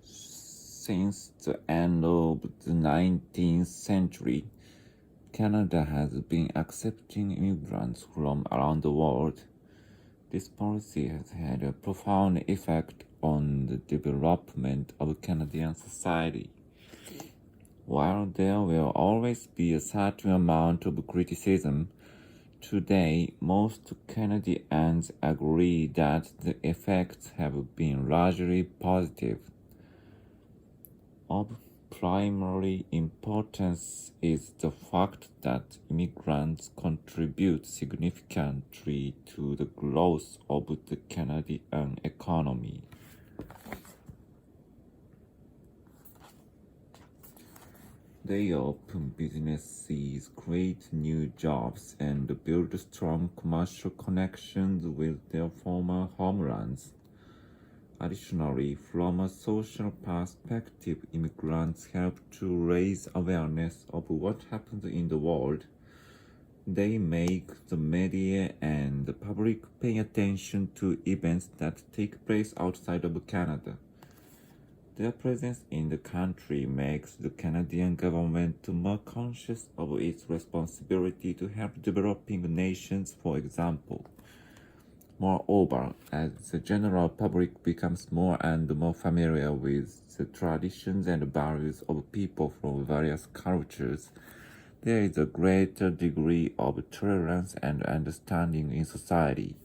Since the end of the 19th century, Canada has been accepting immigrants from around the world. This policy has had a profound effect on the development of Canadian society. While there will always be a certain amount of criticism, today most Canadians agree that the effects have been largely positive. Of primary importance is the fact that immigrants contribute significantly to the growth of the Canadian economy. They open businesses, create new jobs, and build strong commercial connections with their former homelands. Additionally, from a social perspective, immigrants help to raise awareness of what happens in the world. They make the media and the public pay attention to events that take place outside of Canada. Their presence in the country makes the Canadian government more conscious of its responsibility to help developing nations, for example. Moreover, as the general public becomes more and more familiar with the traditions and values of people from various cultures, there is a greater degree of tolerance and understanding in society.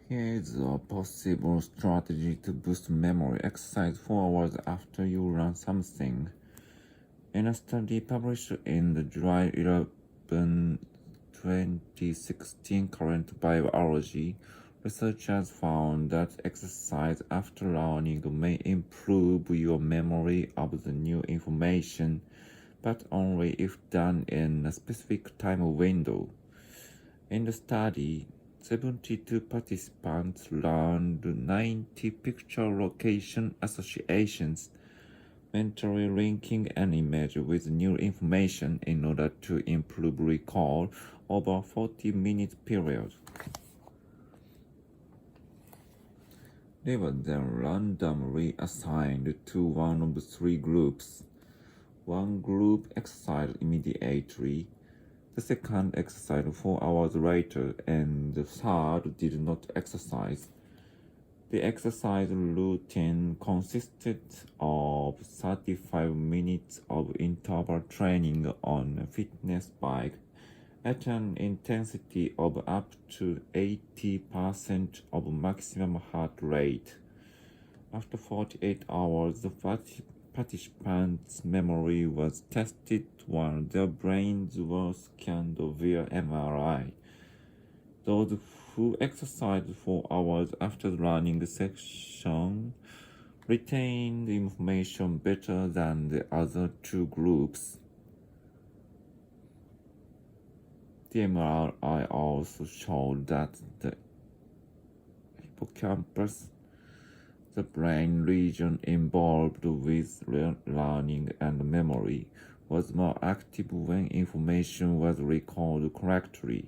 Here is a possible strategy to boost memory. Exercise 4 hours after you learn something. In a study published in the July 11, 2016 Current Biology, researchers found that exercise after learning may improve your memory of the new information, but only if done in a specific time window. In the study, 72 participants learned 90 picture location associations, mentally linking an image with new information in order to improve recall over a 40-minute period. They were then randomly assigned to one of three groups. One group exercised immediately, the second exercised 4 hours later, and the third did not exercise. The exercise routine consisted of 35 minutes of interval training on a fitness bike at an intensity of up to 80% of maximum heart rate. After 48 hours, the participants' memory was tested while their brains were scanned via MRI. Those who exercised 4 hours after the running session retained information better than the other two groups. The MRI also showed that the hippocampus, the brain region involved with learning and memory, was more active when information was recalled correctly.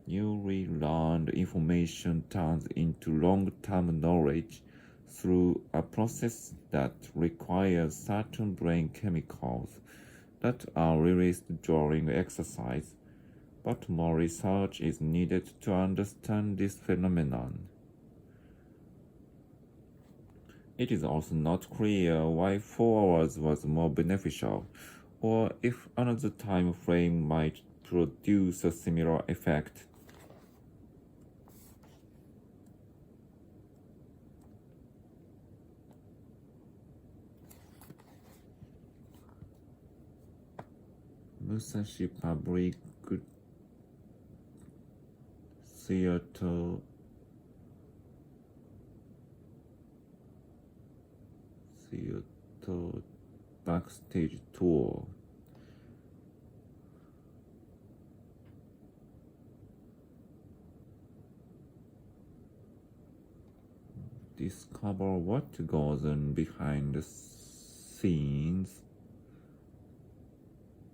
Newly learned information turns into long-term knowledge through a process that requires certain brain chemicals that are released during exercise, but more research is needed to understand this phenomenon. It is also not clear why 4 hours was more beneficial, or if another time frame might produce a similar effect. Musashi Public Theater backstage tour. discover what goes on behind the scenes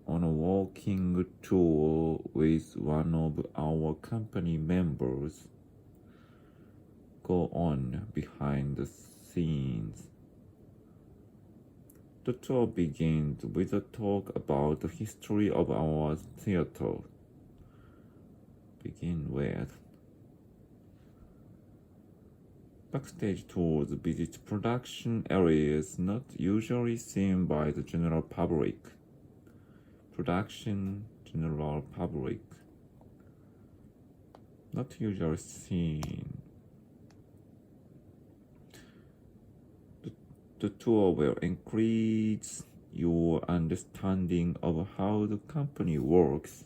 on a walking tour with one of our company members. Go on behind the scenes. The tour begins with a talk about the history of our theater. Begin with backstage tours visit production areas not usually seen by the general public. Production general public. Not usually seen. The tour will increase your understanding of how the company works.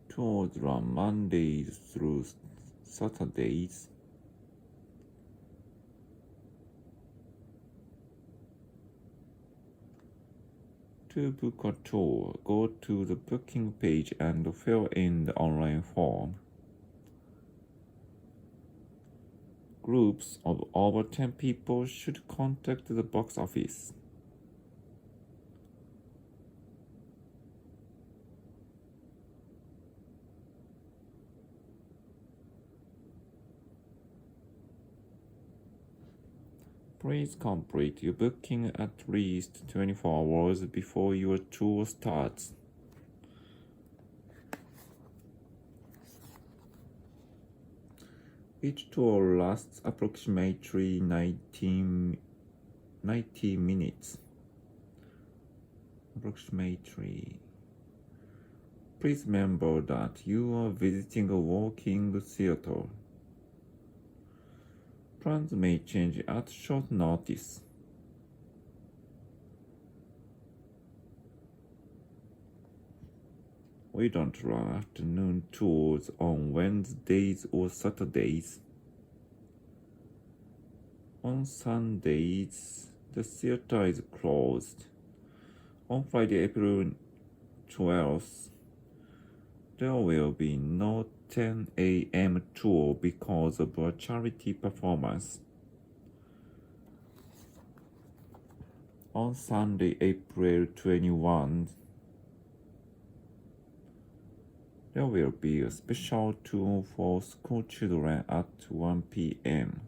Tours run Mondays through Saturdays. To book a tour, go to the booking page and fill in the online form. Groups of over 10 people should contact the box office. Please complete your booking at least 24 hours before your tour starts. Each tour lasts approximately 90 minutes. Please remember that you are visiting a walking theater. Plans may change at short notice. We don't run afternoon tours on Wednesdays or Saturdays. On Sundays, the theater is closed. On Friday, April 12th, there will be no 10 a.m. tour because of a charity performance. On Sunday, April 21, there will be a special tour for school children at 1 p.m.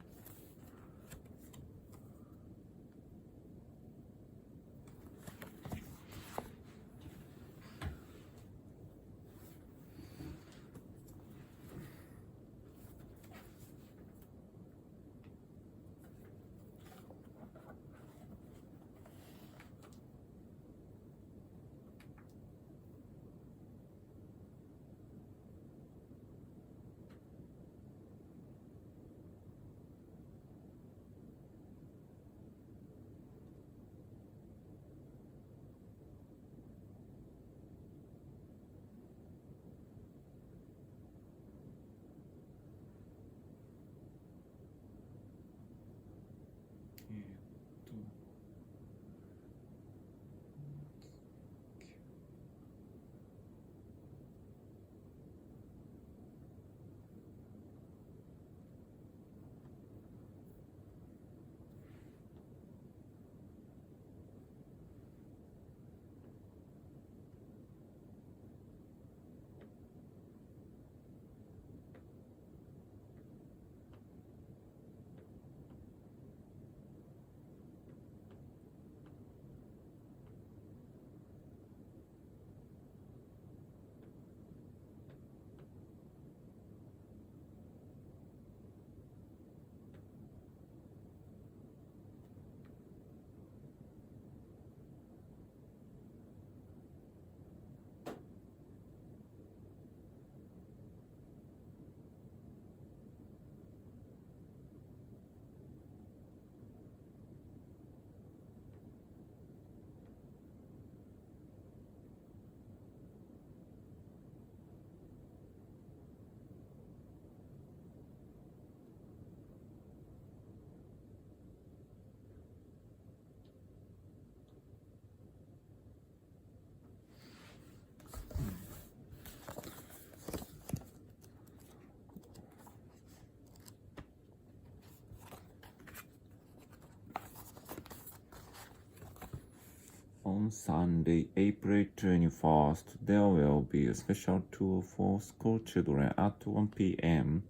On Sunday, April 21st, there will be a special tour for school children at 1 p.m.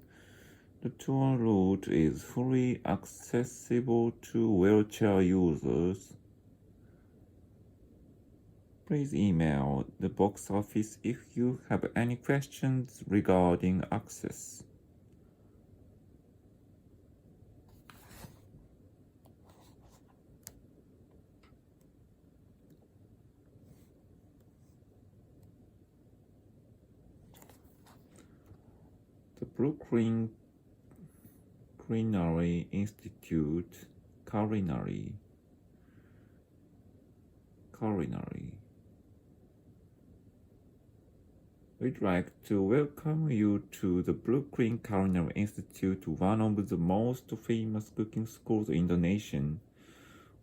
The tour route is fully accessible to wheelchair users. Please email the box office if you have any questions regarding access. The Brooklyn Culinary Institute Culinary We'd like to welcome you to the Brooklyn Culinary Institute, one of the most famous cooking schools in the nation.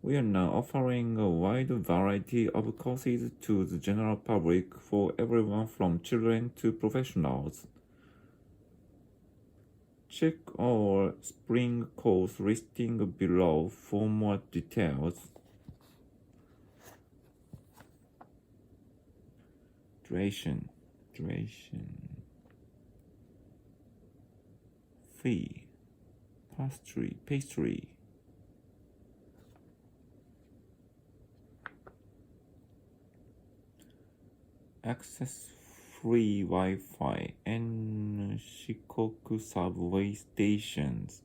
We are now offering a wide variety of courses to the general public for everyone from children to professionals. Check our spring course listing below for more details. Duration. Fee. Pastry. Access free Wi-Fi and Shikoku subway stations.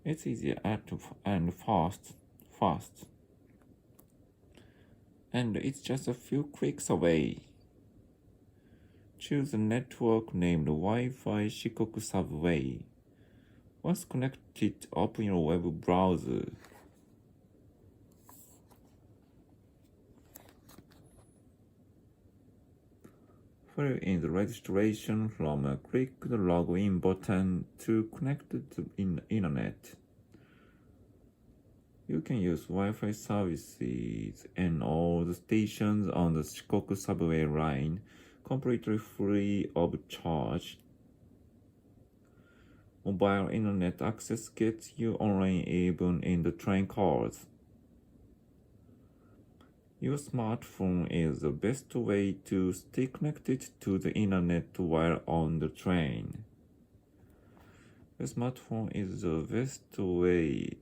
It's easy and fast. And it's just a few clicks away. Choose a network named Wi-Fi Shikoku Subway. Once connected, open your web browser. Fill in the registration form, click the login button to connect to the internet. You can use Wi-Fi services and all the stations on the Shikoku subway line completely free of charge. Mobile internet access gets you online even in the train cars. Your smartphone is the best way to stay connected to the internet while on the train. Your smartphone is the best way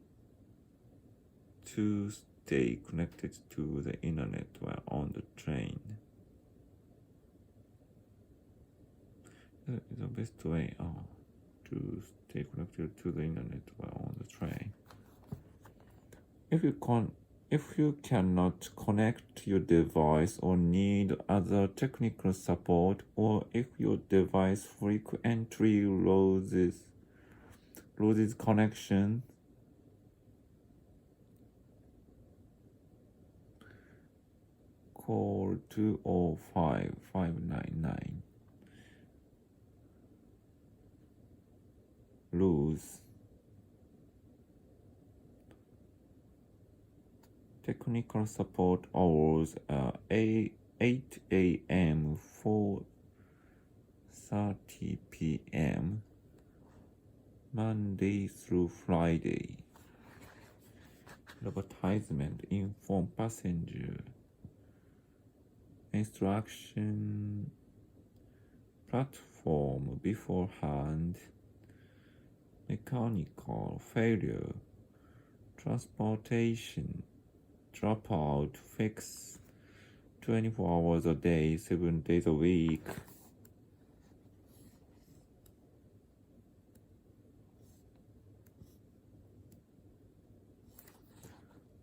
to stay connected to the internet while on the train. The best way to stay connected to the internet while on the train. If you cannot connect your device or need other technical support, or if your device frequently loses connection, call 205-599. Lose. Technical support hours are 8 a.m. 4:30 p.m. Monday through Friday. Advertisement inform passenger. Instruction platform beforehand. Mechanical failure. Transportation. Dropout fix 24 hours a day, 7 days a week.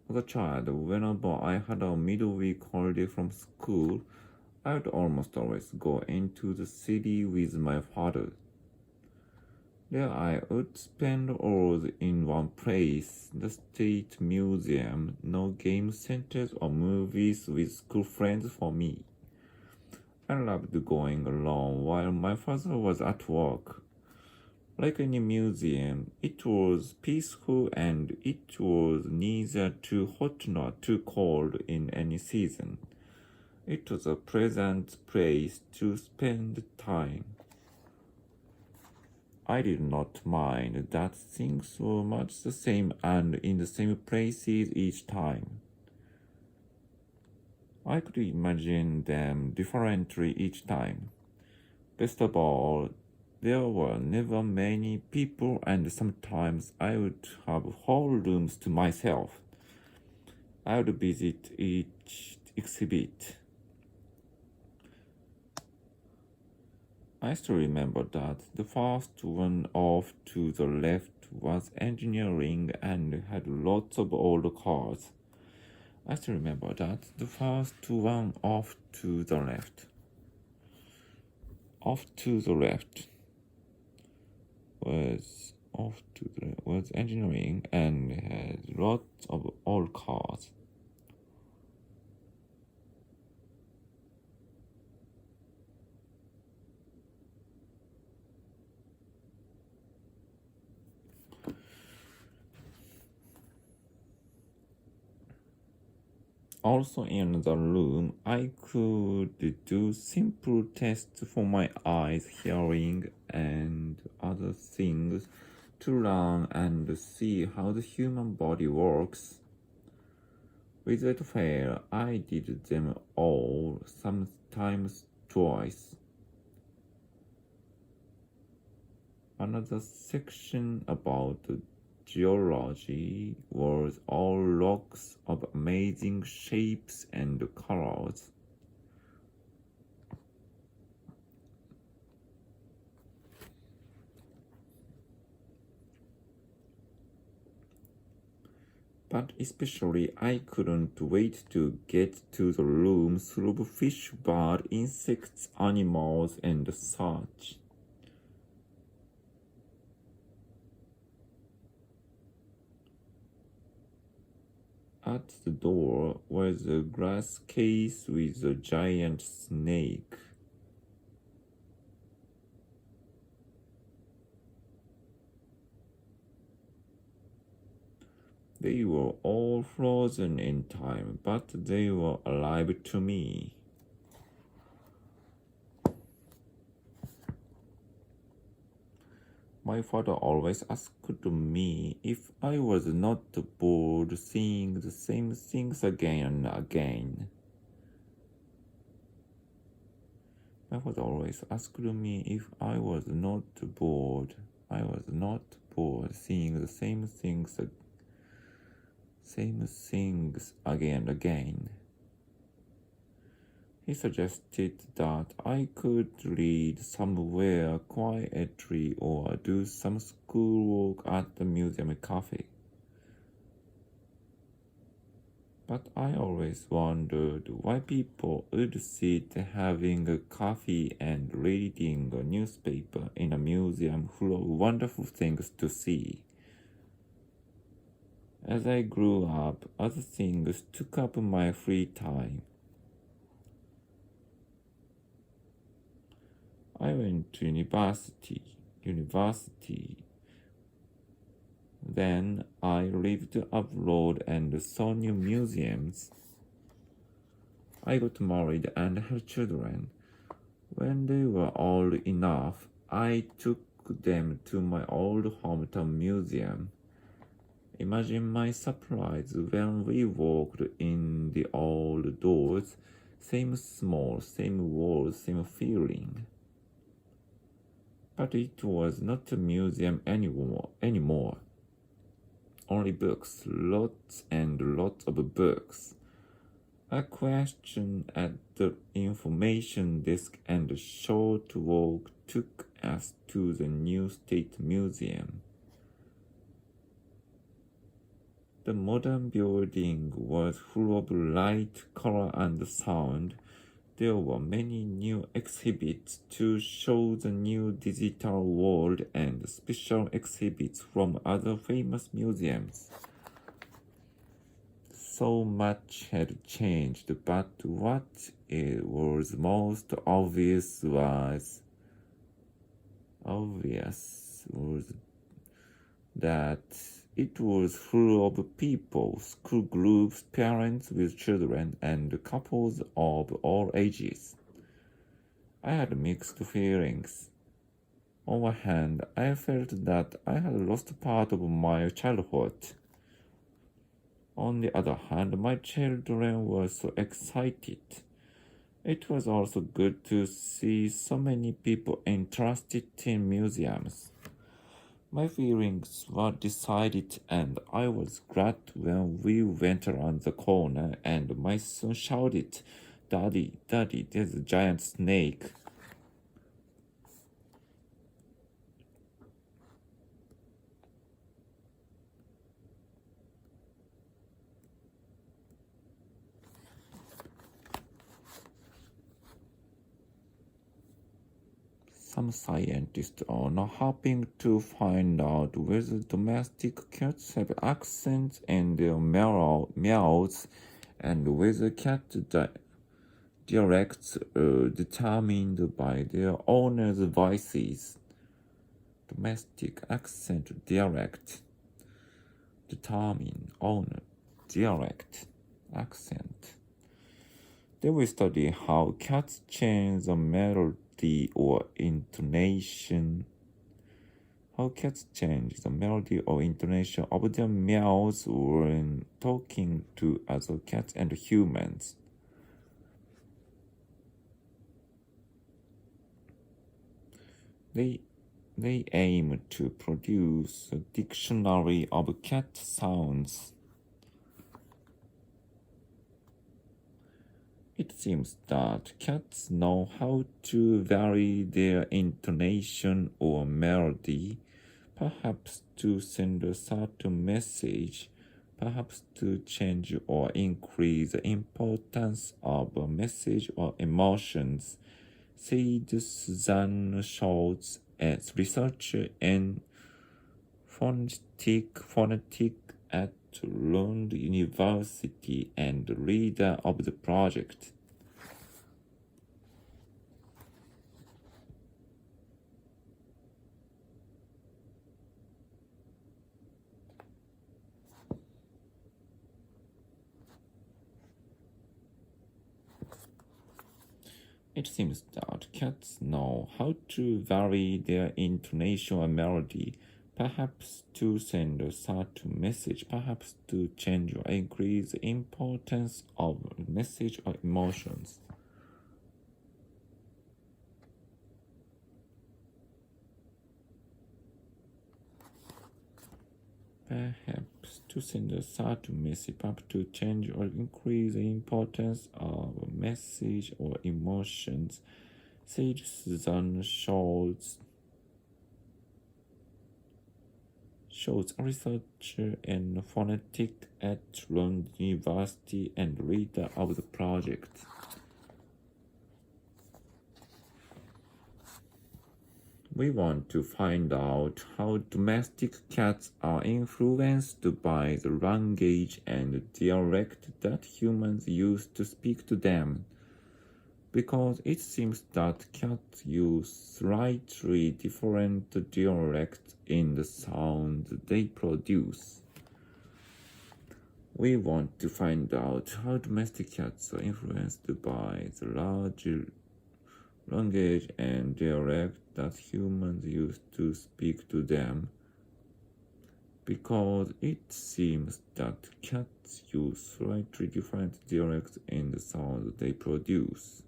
As a child, whenever I had a midweek holiday from school, I would almost always go into the city with my father. There I would spend hours in one place, the State Museum, no game centers or movies with school friends for me. I loved going alone while my father was at work. Like any museum, it was peaceful and it was neither too hot nor too cold in any season. It was a pleasant place to spend time. I did not mind that things were much the same and in the same places each time. I could imagine them differently each time. Best of all, there were never many people, and sometimes I would have whole rooms to myself. I would visit each exhibit. I still remember that the first one off to the left was engineering and had lots of old cars. I still remember that the first one off to the left was engineering and had lots of old cars. Also in the room, I could do simple tests for my eyes, hearing, and other things to learn and see how the human body works. Without fail, I did them all, sometimes twice. Another section about geology was all rocks of amazing shapes and colors. But especially I couldn't wait to get to the room full of fish, bird, insects, animals, and such. At the door was a glass case with a giant snake. They were all frozen in time, but they were alive to me. My father always asked me if I was not bored seeing the same things again and again. My father always asked me if I was not bored. I was not bored seeing the same things again and again. He suggested that I could read somewhere quietly or do some schoolwork at the museum cafe. But I always wondered why people would sit having a coffee and reading a newspaper in a museum full of wonderful things to see. As I grew up, other things took up my free time. I went to university. Then I lived abroad and saw new museums. I got married and had children. When they were old enough, I took them to my old hometown museum. Imagine my surprise when we walked in the old doors. Same small, same walls, same feeling. But it was not a museum anymore. Only books, lots and lots of books. A question at the information desk and a short walk took us to the new State Museum. The modern building was full of light, color, and sound. There were many new exhibits to show the new digital world and special exhibits from other famous museums. So much had changed, but what was most obvious was that it was full of people, school groups, parents with children, and couples of all ages. I had mixed feelings. On one hand, I felt that I had lost part of my childhood. On the other hand, my children were so excited. It was also good to see so many people interested in museums. My feelings were decided, and I was glad when we went around the corner and my son shouted, "Daddy, Daddy, there's a giant snake." Some scientists are now hoping to find out whether domestic cats have accents in their meows and whether cat dialects are determined by their owner's voices. Domestic accent dialect determine owner dialect accent. They will study how cats change the melody or intonation. How cats change the melody or intonation of their meows when talking to other cats and humans. They aim to produce a dictionary of cat sounds. It seems that cats know how to vary their intonation or melody, perhaps to send a certain message, perhaps to change or increase the importance of a message or emotions, said Suzanne Schultz, a researcher in phonetic at Lund University and leader of the project. It seems that cats know how to vary their intonation and melody, perhaps to send a certain message, perhaps to change or increase the importance of a message or emotions. Perhaps to send a certain message, perhaps to change or increase the importance of a message or emotions, said Susan Schultz, a researcher in phonetics at Lund University and leader of the project. We want to find out how domestic cats are influenced by the language and dialect that humans use to speak to them, because it seems that cats use slightly different dialects in the sounds they produce. We want to find out how domestic cats are influenced by the large language and dialect that humans use to speak to them, because it seems that cats use slightly different dialects in the sounds they produce.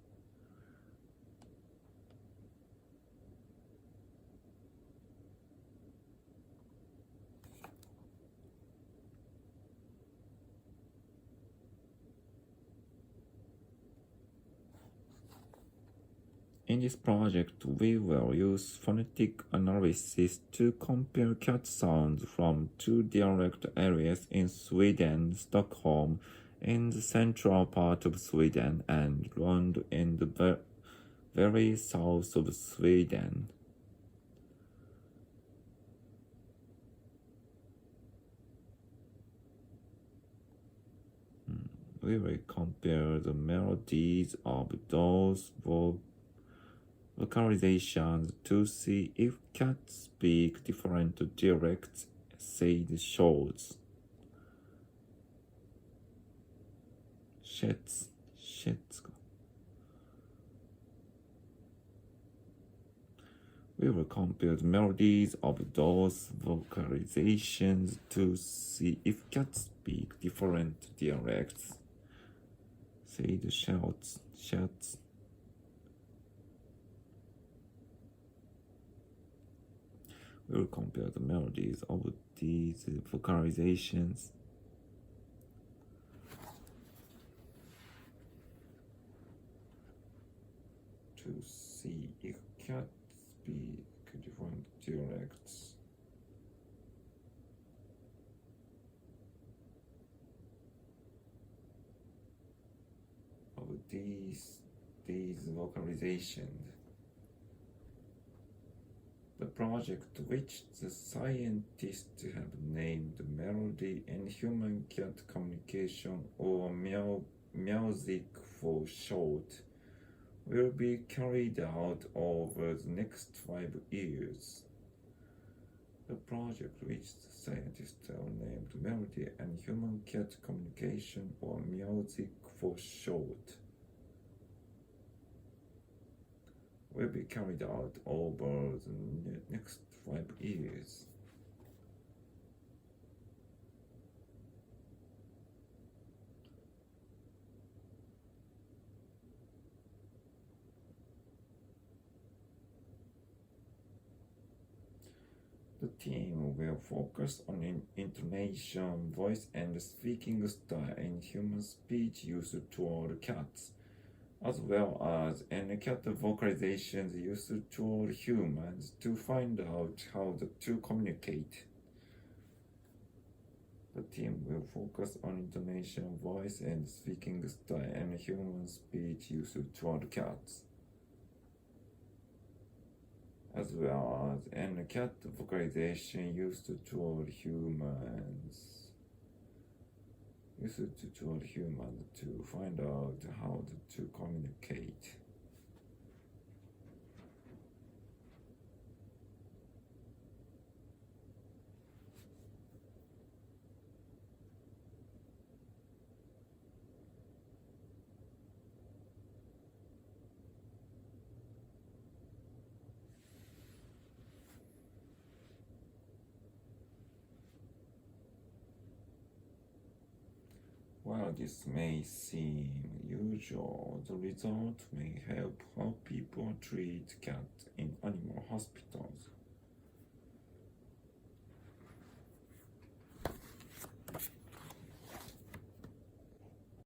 In this project, we will use phonetic analysis to compare cat sounds from two dialect areas in Sweden, Stockholm in the central part of Sweden and Lund in the very south of Sweden. We will compare the melodies of those vocalizations to see if cats speak different dialects, said Schultz. We We will compare the melodies of those vocalizations to see if cats speak different dialects. Say the shouts. We will compare the melodies of these vocalizations to see if cats speak different dialects. Of these vocalizations. The project, which the scientists have named Melody and Human Cat Communication, or music for short, will be carried out over the next 5 years. The project, which the scientists have named Melody and Human Cat Communication, or music for short, will be carried out over the next 5 years. The team will focus on intonation, voice, and speaking style in human speech used toward cats, as well as any cat vocalizations used toward humans to find out how the two communicate. The team will focus on intonation, voice, and speaking style and human speech used toward cats, as well as any cat vocalization used toward humans. To find out how the two communicate. While this may seem usual, the result may help how people treat cats in animal hospitals.